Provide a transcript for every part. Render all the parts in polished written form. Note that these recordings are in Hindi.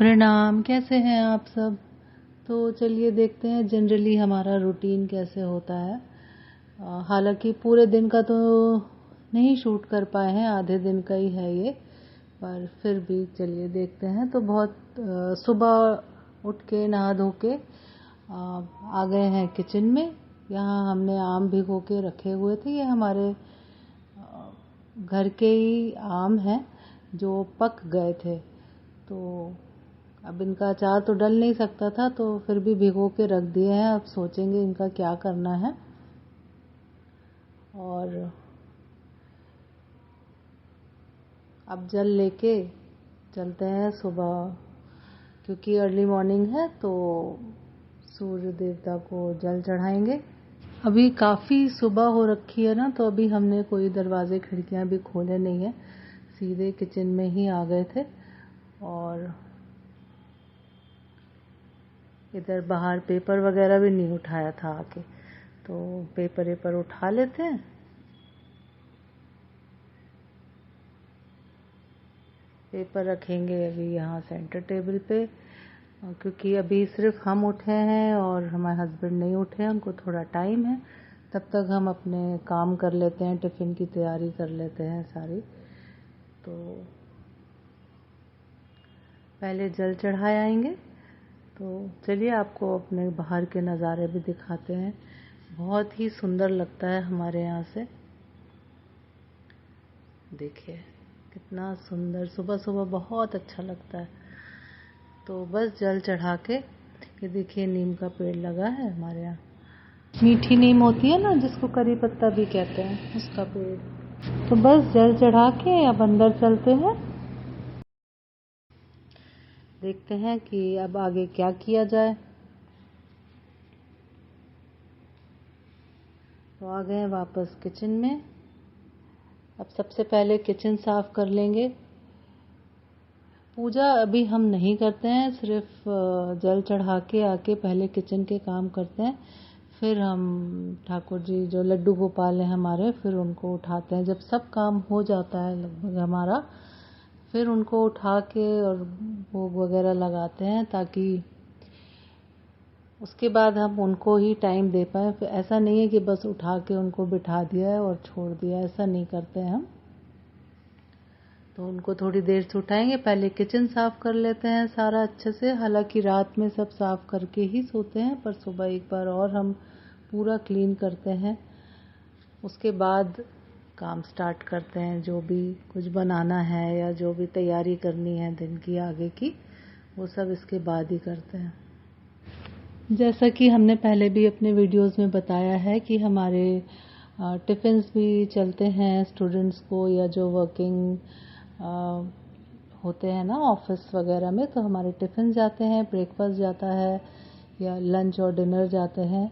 प्रणाम। कैसे हैं आप सब? तो चलिए देखते हैं जनरली हमारा रूटीन कैसे होता है। हालांकि पूरे दिन का तो नहीं शूट कर पाए हैं, आधे दिन का ही है ये, पर फिर भी चलिए देखते हैं। तो बहुत सुबह उठ के नहा धो के आ गए हैं किचन में। यहाँ हमने आम भिगो के रखे हुए थे। ये हमारे घर के ही आम हैं जो पक गए थे, तो अब इनका अचार तो डल नहीं सकता था, तो फिर भी भिगो के रख दिए हैं। अब सोचेंगे इनका क्या करना है। और अब जल लेके चलते हैं सुबह, क्योंकि अर्ली मॉर्निंग है तो सूर्य देवता को जल चढ़ाएंगे। अभी काफ़ी सुबह हो रखी है ना, तो अभी हमने कोई दरवाजे खिड़कियां भी खोले नहीं है, सीधे किचन में ही आ गए थे। और इधर बाहर पेपर वगैरह भी नहीं उठाया था आके, तो पेपर उठा लेते हैं। पेपर रखेंगे अभी यहाँ सेंटर टेबल पे, क्योंकि अभी सिर्फ हम उठे हैं और हमारे हस्बैंड नहीं उठे हैं, उनको थोड़ा टाइम है। तब तक हम अपने काम कर लेते हैं, टिफ़िन की तैयारी कर लेते हैं सारी। तो पहले जल चढ़ाए आएंगे। तो चलिए आपको अपने बाहर के नज़ारे भी दिखाते हैं। बहुत ही सुंदर लगता है हमारे यहाँ से। देखिए कितना सुंदर, सुबह सुबह बहुत अच्छा लगता है। तो बस जल चढ़ा के, ये देखिए नीम का पेड़ लगा है हमारे यहाँ। मीठी नीम होती है ना, जिसको करी पत्ता भी कहते हैं, उसका पेड़। तो बस जल चढ़ा के अब अंदर चलते हैं, देखते हैं कि अब आगे क्या किया जाए। तो आ गए वापस किचन में। अब सबसे पहले किचन साफ कर लेंगे। पूजा अभी हम नहीं करते हैं, सिर्फ जल चढ़ा के आके पहले किचन के काम करते हैं। फिर हम ठाकुर जी जो लड्डू गोपाल हैं हमारे, फिर उनको उठाते हैं। जब सब काम हो जाता है लगभग हमारा, फिर उनको उठा के और भोग वगैरह लगाते हैं, ताकि उसके बाद हम उनको ही टाइम दे पाए। फिर ऐसा नहीं है कि बस उठा के उनको बिठा दिया है और छोड़ दिया, ऐसा नहीं करते हैं हम। तो उनको थोड़ी देर से उठाएंगे। पहले किचन साफ कर लेते हैं सारा अच्छे से। हालांकि रात में सब साफ करके ही सोते हैं, पर सुबह एक बार और हम पूरा क्लीन करते हैं। उसके बाद काम स्टार्ट करते हैं। जो भी कुछ बनाना है या जो भी तैयारी करनी है दिन की आगे की, वो सब इसके बाद ही करते हैं। जैसा कि हमने पहले भी अपने वीडियोस में बताया है कि हमारे टिफ़िन्स भी चलते हैं स्टूडेंट्स को, या जो वर्किंग होते हैं ना ऑफिस वगैरह में, तो हमारे टिफ़िन जाते हैं, ब्रेकफास्ट जाता है, या लंच और डिनर जाते हैं।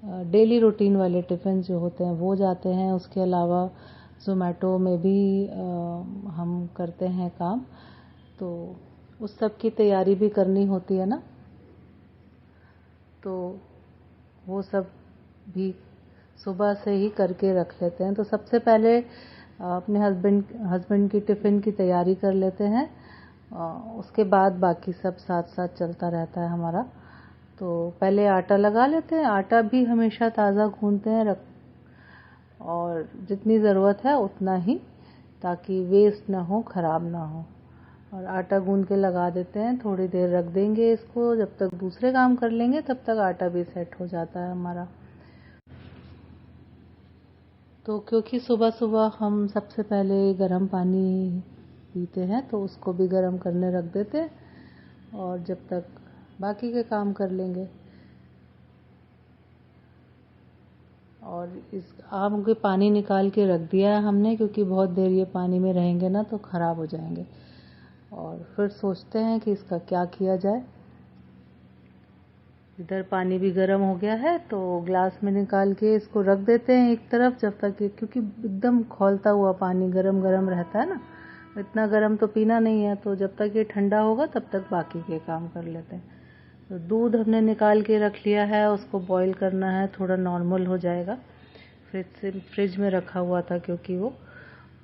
डेली रूटीन वाले टिफ़िन जो होते हैं वो जाते हैं। उसके अलावा ज़ोमैटो में भी हम करते हैं काम, तो उस सब की तैयारी भी करनी होती है ना, तो वो सब भी सुबह से ही करके रख लेते हैं। तो सबसे पहले अपने हस्बैंड की टिफ़िन की तैयारी कर लेते हैं, उसके बाद बाकी सब साथ साथ चलता रहता है हमारा। तो पहले आटा लगा लेते हैं। आटा भी हमेशा ताज़ा गूंथते हैं, और जितनी ज़रूरत है उतना ही, ताकि वेस्ट ना हो, ख़राब ना हो। और आटा गूंद के लगा देते हैं, थोड़ी देर रख देंगे इसको। जब तक दूसरे काम कर लेंगे तब तक आटा भी सेट हो जाता है हमारा। तो क्योंकि सुबह सुबह हम सबसे पहले गर्म पानी पीते हैं, तो उसको भी गर्म करने रख देते हैं, और जब तक बाकी के काम कर लेंगे। और इस आम के पानी निकाल के रख दिया है हमने, क्योंकि बहुत देर ये पानी में रहेंगे ना तो ख़राब हो जाएंगे। और फिर सोचते हैं कि इसका क्या किया जाए। इधर पानी भी गर्म हो गया है, तो ग्लास में निकाल के इसको रख देते हैं एक तरफ, जब तक क्योंकि एकदम खौलता हुआ पानी गरम गरम रहता है ना, इतना गरम तो पीना नहीं है। तो जब तक ये ठंडा होगा तब तक बाकी के काम कर लेते हैं। तो दूध हमने निकाल के रख लिया है, उसको बॉईल करना है, थोड़ा नॉर्मल हो जाएगा। फ्रिज में रखा हुआ था क्योंकि वो,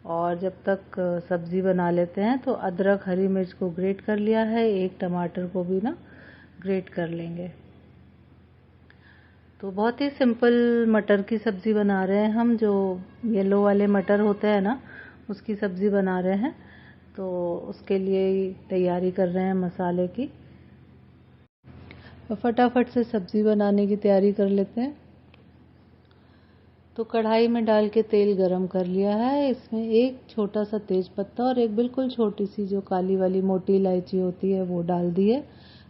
और जब तक सब्ज़ी बना लेते हैं तो अदरक हरी मिर्च को ग्रेट कर लिया है, एक टमाटर को भी ना ग्रेट कर लेंगे। तो बहुत ही सिंपल मटर की सब्ज़ी बना रहे हैं हम, जो येलो वाले मटर होते हैं ना उसकी सब्ज़ी बना रहे हैं। तो उसके लिए ही तैयारी कर रहे हैं मसाले की। फटाफट से सब्ज़ी बनाने की तैयारी कर लेते हैं। तो कढ़ाई में डाल के तेल गरम कर लिया है। इसमें एक छोटा सा तेज पत्ता और एक बिल्कुल छोटी सी जो काली वाली मोटी इलायची होती है वो डाल दी है।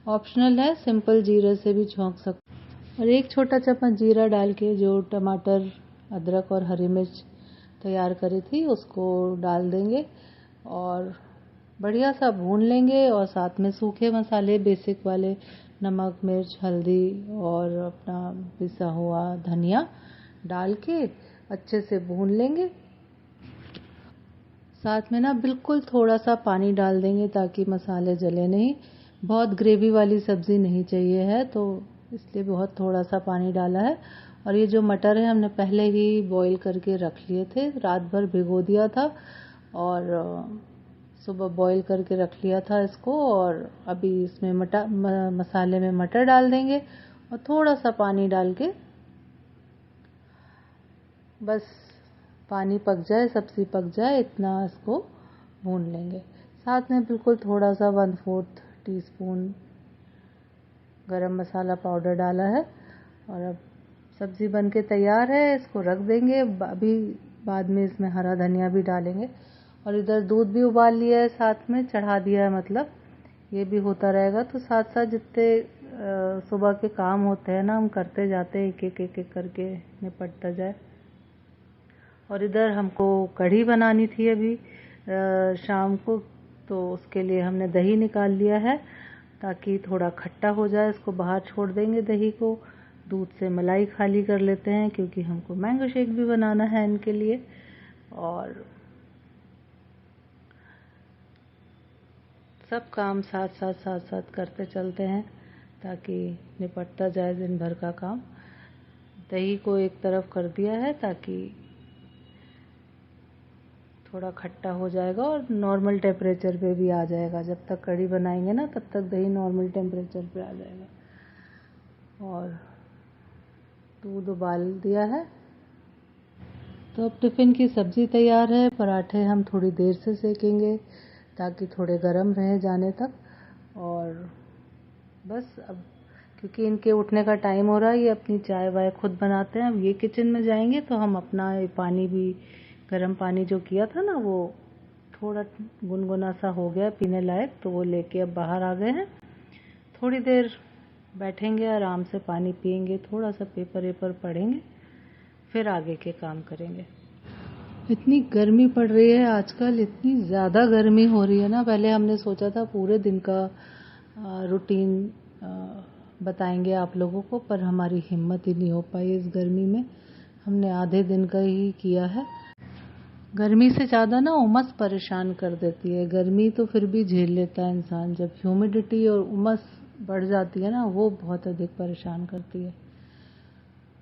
ऑप्शनल है, सिंपल जीरे से भी छौंक सकते हैं। और एक छोटा चम्मच जीरा डाल के जो टमाटर, अदरक और हरी मिर्च तैयार करी थी उसको डाल देंगे और बढ़िया सा भून लेंगे। और साथ में सूखे मसाले बेसिक वाले, नमक, मिर्च, हल्दी और अपना पिसा हुआ धनिया डाल के अच्छे से भून लेंगे। साथ में ना बिल्कुल थोड़ा सा पानी डाल देंगे ताकि मसाले जले नहीं। बहुत ग्रेवी वाली सब्ज़ी नहीं चाहिए है, तो इसलिए बहुत थोड़ा सा पानी डाला है। और ये जो मटर है हमने पहले ही बॉईल करके रख लिए थे, रात भर भिगो दिया था और सुबह बॉईल करके रख लिया था इसको। और अभी इसमें मसाले में मटर डाल देंगे और थोड़ा सा पानी डाल के बस पानी पक जाए, सब्ज़ी पक जाए, इतना इसको भून लेंगे। साथ में बिल्कुल थोड़ा सा 1/4 टीस्पून गरम मसाला पाउडर डाला है। और अब सब्ज़ी बनके तैयार है, इसको रख देंगे। अभी बाद में इसमें हरा धनिया भी डालेंगे। और इधर दूध भी उबाल लिया है, साथ में चढ़ा दिया है, मतलब ये भी होता रहेगा। तो साथ साथ जितने सुबह के काम होते हैं ना हम करते जाते हैं, एक एक करके निपटता जाए। और इधर हमको कढ़ी बनानी थी अभी शाम को, तो उसके लिए हमने दही निकाल लिया है ताकि थोड़ा खट्टा हो जाए। इसको बाहर छोड़ देंगे दही को। दूध से मलाई खाली कर लेते हैं क्योंकि हमको मैंगो शेक भी बनाना है इनके लिए। और सब काम साथ साथ करते चलते हैं ताकि निपटता जाए दिन भर का काम। दही को एक तरफ कर दिया है ताकि थोड़ा खट्टा हो जाएगा और नॉर्मल टेम्परेचर पे भी आ जाएगा। जब तक कढ़ी बनाएंगे ना तब तक दही नॉर्मल टेम्परेचर पे आ जाएगा। और दूध उबाल दिया है। तो अब टिफ़िन की सब्ज़ी तैयार है। पराठे हम थोड़ी देर से सेकेंगे ताकि थोड़े गर्म रहे जाने तक। और बस अब क्योंकि इनके उठने का टाइम हो रहा है, ये अपनी चाय वाय खुद बनाते हैं। अब ये किचन में जाएंगे तो हम अपना पानी भी, गर्म पानी जो किया था ना वो थोड़ा गुनगुना सा हो गया पीने लायक, तो वो लेके अब बाहर आ गए हैं। थोड़ी देर बैठेंगे, आराम से पानी पिएंगे, थोड़ा सा पेपर वेपर पढ़ेंगे, फिर आगे के काम करेंगे। इतनी गर्मी पड़ रही है आजकल, इतनी ज़्यादा गर्मी हो रही है ना। पहले हमने सोचा था पूरे दिन का रूटीन बताएंगे आप लोगों को, पर हमारी हिम्मत ही नहीं हो पाई इस गर्मी में। हमने आधे दिन का ही किया है। गर्मी से ज़्यादा ना उमस परेशान कर देती है। गर्मी तो फिर भी झेल लेता है इंसान, जब ह्यूमिडिटी और उमस बढ़ जाती है ना वो बहुत अधिक परेशान करती है।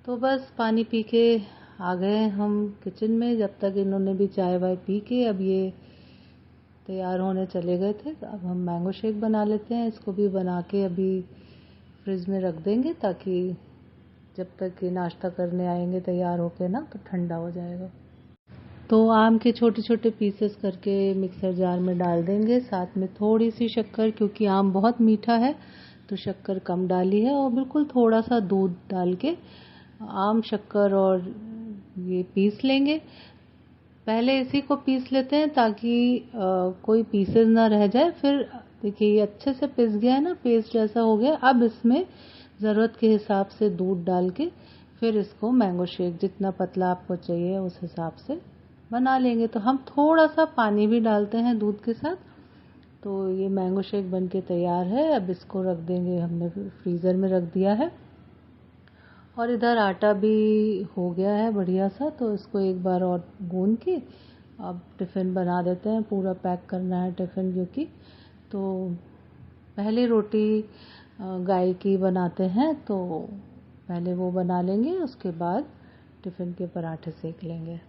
तो बस पानी पी के आ गए हम किचन में। जब तक इन्होंने भी चाय वाय पी के अब ये तैयार होने चले गए थे। तो अब हम मैंगो शेक बना लेते हैं। इसको भी बना के अभी फ्रिज में रख देंगे ताकि जब तक ये नाश्ता करने आएंगे तैयार होके ना तो ठंडा हो जाएगा। तो आम के छोटे छोटे पीसेस करके मिक्सर जार में डाल देंगे। साथ में थोड़ी सी शक्कर, क्योंकि आम बहुत मीठा है तो शक्कर कम डाली है। और बिल्कुल थोड़ा सा दूध डाल के आम, शक्कर और ये पीस लेंगे। पहले इसी को पीस लेते हैं ताकि कोई पीसेस ना रह जाए। फिर देखिए ये अच्छे से पिस गया है ना, पेस्ट जैसा हो गया। अब इसमें ज़रूरत के हिसाब से दूध डाल के फिर इसको मैंगो शेक जितना पतला आपको चाहिए उस हिसाब से बना लेंगे। तो हम थोड़ा सा पानी भी डालते हैं दूध के साथ। तो ये मैंगो शेक बनके तैयार है। अब इसको रख देंगे, हमने फ्रीज़र में रख दिया है। और इधर आटा भी हो गया है बढ़िया सा, तो इसको एक बार और गूंद के अब टिफ़िन बना देते हैं। पूरा पैक करना है टिफ़िन, क्योंकि तो पहले रोटी गाय की बनाते हैं तो पहले वो बना लेंगे, उसके बाद टिफ़िन के पराठे सेक लेंगे।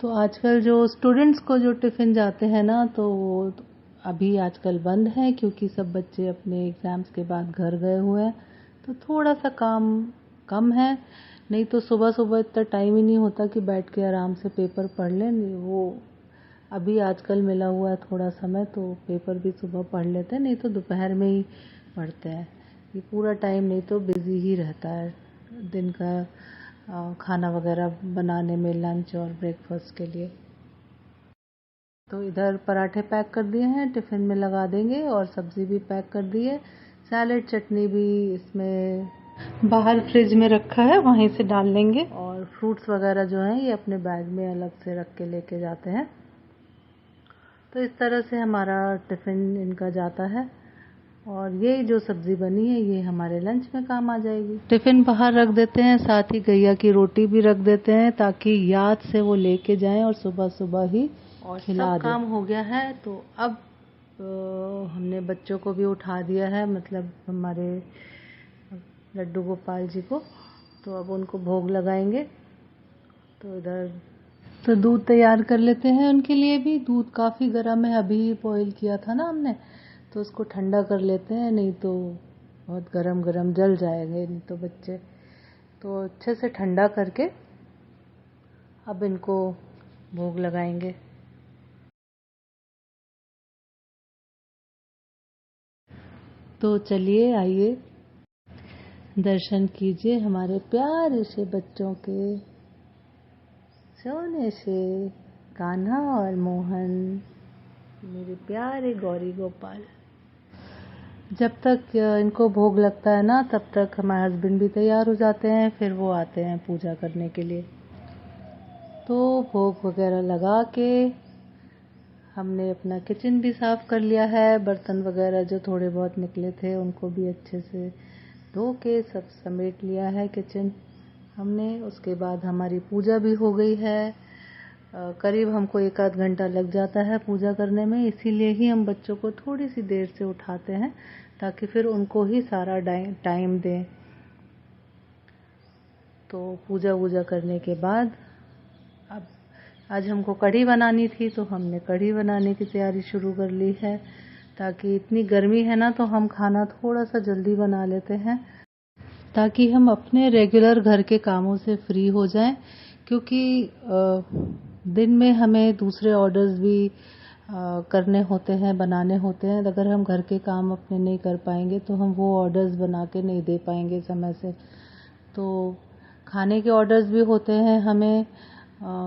तो आजकल जो स्टूडेंट्स को जो टिफ़िन जाते हैं ना, तो वो अभी आजकल बंद है क्योंकि सब बच्चे अपने एग्ज़ाम्स के बाद घर गए हुए हैं, तो थोड़ा सा काम कम है। नहीं तो सुबह-सुबह इतना टाइम ही नहीं होता कि बैठ के आराम से पेपर पढ़ लें। वो अभी आजकल मिला हुआ है थोड़ा समय, तो पेपर भी सुबह पढ़ लेते हैं, नहीं तो दोपहर में ही पढ़ते हैं। ये पूरा टाइम नहीं तो बिज़ी ही रहता है दिन का खाना वगैरह बनाने में, लंच और ब्रेकफास्ट के लिए। तो इधर पराठे पैक कर दिए हैं, टिफ़िन में लगा देंगे, और सब्ज़ी भी पैक कर दी है। सैलेड चटनी भी इसमें बाहर फ्रिज में रखा है, वहीं से डाल लेंगे। और फ्रूट्स वगैरह जो हैं ये अपने बैग में अलग से रख के लेके जाते हैं। तो इस तरह से हमारा टिफ़िन इनका जाता है, और ये जो सब्ज़ी बनी है ये हमारे लंच में काम आ जाएगी। टिफ़िन बाहर रख देते हैं, साथ ही गैया की रोटी भी रख देते हैं ताकि याद से वो लेके जाएं और सुबह-सुबह ही खिला दें। काम हो गया है, तो अब हमने बच्चों को भी उठा दिया है, मतलब हमारे लड्डू गोपाल जी को। तो अब उनको भोग लगाएंगे। तो इधर तो दूध तैयार कर लेते हैं उनके लिए भी। दूध काफ़ी गर्म है, अभी ही बॉईल किया था ना हमने, तो उसको ठंडा कर लेते हैं, नहीं तो बहुत गरम गरम जल जाएंगे नहीं तो बच्चे। तो अच्छे से ठंडा करके अब इनको भोग लगाएंगे। तो चलिए आइए दर्शन कीजिए हमारे प्यारे से बच्चों के, सोने से कान्हा और मोहन, मेरे प्यारे गौरी गोपाल। जब तक इनको भोग लगता है ना, तब तक हमारे हस्बैंड भी तैयार हो जाते हैं, फिर वो आते हैं पूजा करने के लिए। तो भोग वगैरह लगा के हमने अपना किचन भी साफ़ कर लिया है। बर्तन वगैरह जो थोड़े बहुत निकले थे उनको भी अच्छे से धो के सब समेट लिया है किचन हमने। उसके बाद हमारी पूजा भी हो गई है। करीब हमको 1 आध घंटा लग जाता है पूजा करने में, इसीलिए ही हम बच्चों को थोड़ी सी देर से उठाते हैं ताकि फिर उनको ही सारा टाइम दें। तो पूजा वूजा करने के बाद अब आज हमको कढ़ी बनानी थी, तो हमने कढ़ी बनाने की तैयारी शुरू कर ली है। ताकि इतनी गर्मी है ना, तो हम खाना थोड़ा सा जल्दी बना लेते हैं ताकि हम अपने रेगुलर घर के कामों से फ्री हो जाएं। क्योंकि दिन में हमें दूसरे ऑर्डर्स भी करने होते हैं, बनाने होते हैं। अगर हम घर के काम अपने नहीं कर पाएंगे तो हम वो ऑर्डर्स बना के नहीं दे पाएंगे समय से। तो खाने के ऑर्डर्स भी होते हैं हमें,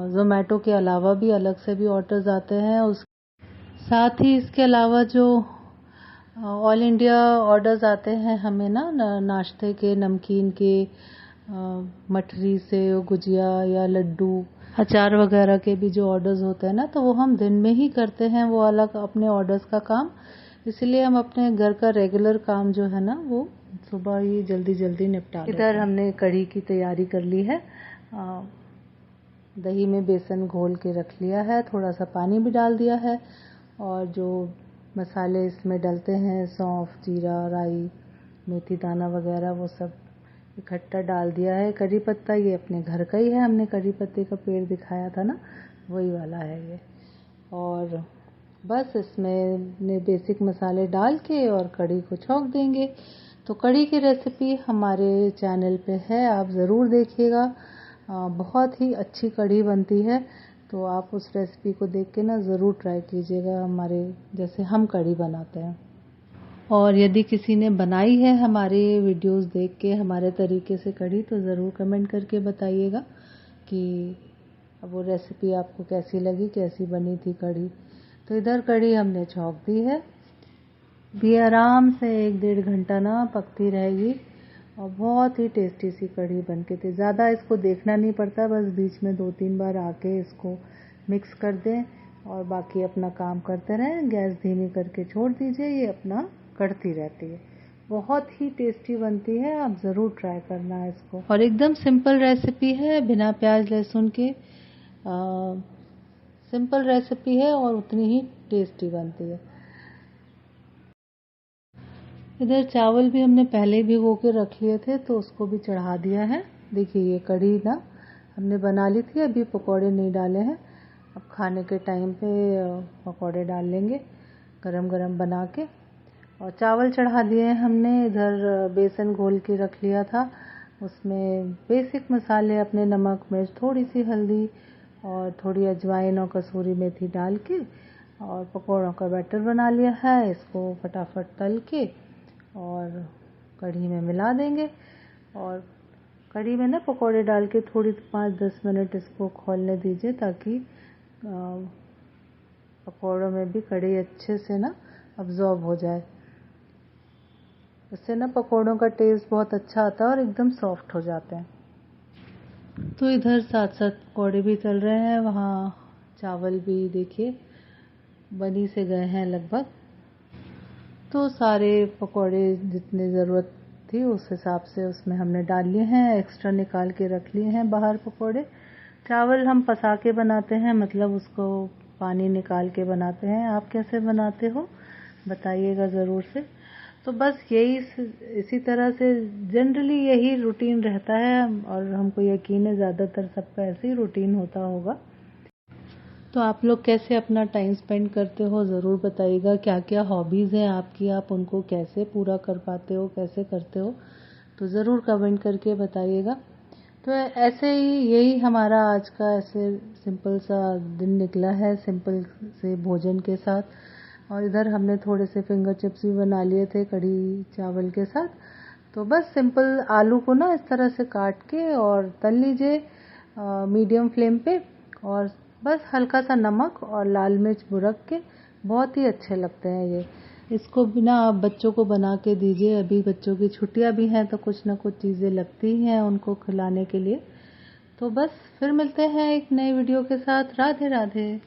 ज़ोमैटो के अलावा भी अलग से भी ऑर्डर्स आते हैं। उस साथ ही इसके अलावा जो ऑल इंडिया ऑर्डर्स आते हैं हमें ना, नाश्ते के, नमकीन के, मठरी से गुजिया या लड्डू, अचार वगैरह के भी जो ऑर्डर्स होते हैं ना, तो वो हम दिन में ही करते हैं, वो अलग अपने ऑर्डर्स का काम। इसलिए हम अपने घर का रेगुलर काम जो है ना, वो सुबह ही जल्दी जल्दी निपटा लेते हैं। इधर हमने कढ़ी की तैयारी कर ली है। दही में बेसन घोल के रख लिया है, थोड़ा सा पानी भी डाल दिया है, और जो मसाले इसमें डलते हैं, सौंफ, जीरा, राई, मेथी दाना वगैरह, वो सब इकट्ठा डाल दिया है। करी पत्ता ये अपने घर का ही है, हमने करी पत्ते का पेड़ दिखाया था ना, वही वाला है ये। और बस इसमें बेसिक मसाले डाल के और कढ़ी को छौंक देंगे। तो कढ़ी की रेसिपी हमारे चैनल पे है, आप ज़रूर देखिएगा। बहुत ही अच्छी कढ़ी बनती है, तो आप उस रेसिपी को देख के ना ज़रूर ट्राई कीजिएगा, हमारे जैसे हम कढ़ी बनाते हैं। और यदि किसी ने बनाई है हमारे वीडियोस देख के हमारे तरीके से कढ़ी, तो ज़रूर कमेंट करके बताइएगा कि वो रेसिपी आपको कैसी लगी, कैसी बनी थी कढ़ी। तो इधर कढ़ी हमने छौंक दी है, भी आराम से 1-1.5 घंटा ना पकती रहेगी, और बहुत ही टेस्टी सी कढ़ी बनके थी। ज़्यादा इसको देखना नहीं पड़ता, बस बीच में 2-3 बार आके इसको मिक्स कर दें और बाकी अपना काम करते रहें। गैस धीमी करके छोड़ दीजिए, ये अपना कढ़ती रहती है। बहुत ही टेस्टी बनती है, आप ज़रूर ट्राई करना इसको। और एकदम सिंपल रेसिपी है, बिना प्याज लहसुन के सिंपल रेसिपी है, और उतनी ही टेस्टी बनती है। इधर चावल भी हमने पहले भिगो के रख लिए थे, तो उसको भी चढ़ा दिया है। देखिए ये कढ़ी ना हमने बना ली थी, अभी पकौड़े नहीं डाले हैं। अब खाने के टाइम पे पकौड़े डाल लेंगे गरम गरम बना के। और चावल चढ़ा दिए हमने, इधर बेसन घोल के रख लिया था, उसमें बेसिक मसाले अपने नमक मिर्च थोड़ी सी हल्दी और थोड़ी अजवाइन और कसूरी मेथी डाल के और पकौड़ों का बैटर बना लिया है। इसको फटाफट तल के और कढ़ी में मिला देंगे और कढ़ी में ना पकौड़े डाल के थोड़ी 5-10 मिनट इसको खौलने दीजिए ताकि पकौड़ों में भी कढ़ी अच्छे से ना अब्जॉर्ब हो जाए। इससे ना पकौड़ों का टेस्ट बहुत अच्छा आता है और एकदम सॉफ्ट हो जाते हैं। तो इधर साथ साथ पकौड़े भी चल रहे हैं, वहाँ चावल भी देखिए बनी से गए हैं लगभग। तो सारे पकौड़े जितनी ज़रूरत थी उस हिसाब से उसमें हमने डाल लिए हैं, एक्स्ट्रा निकाल के रख लिए हैं बाहर पकौड़े। चावल हम पसा के बनाते हैं, मतलब उसको पानी निकाल के बनाते हैं। आप कैसे बनाते हो बताइएगा ज़रूर से। तो बस यही इसी तरह से जनरली यही रूटीन रहता है और हमको यकीन है ज़्यादातर सबका ऐसे ही रूटीन होता होगा। तो आप लोग कैसे अपना टाइम स्पेंड करते हो ज़रूर बताइएगा। क्या क्या हॉबीज़ हैं आपकी, आप उनको कैसे पूरा कर पाते हो, कैसे करते हो, तो ज़रूर कमेंट करके बताइएगा। तो ऐसे ही यही हमारा आज का ऐसे सिंपल सा दिन निकला है, सिंपल से भोजन के साथ। और इधर हमने थोड़े से फिंगर चिप्स भी बना लिए थे कढ़ी चावल के साथ। तो बस सिंपल आलू को ना इस तरह से काट के और तल लीजिए मीडियम फ्लेम पे, और बस हल्का सा नमक और लाल मिर्च बुरक के, बहुत ही अच्छे लगते हैं ये। इसको बिना आप बच्चों को बना के दीजिए, अभी बच्चों की छुट्टियां भी हैं तो कुछ ना कुछ चीज़ें लगती हैं उनको खिलाने के लिए। तो बस फिर मिलते हैं एक नए वीडियो के साथ। राधे राधे।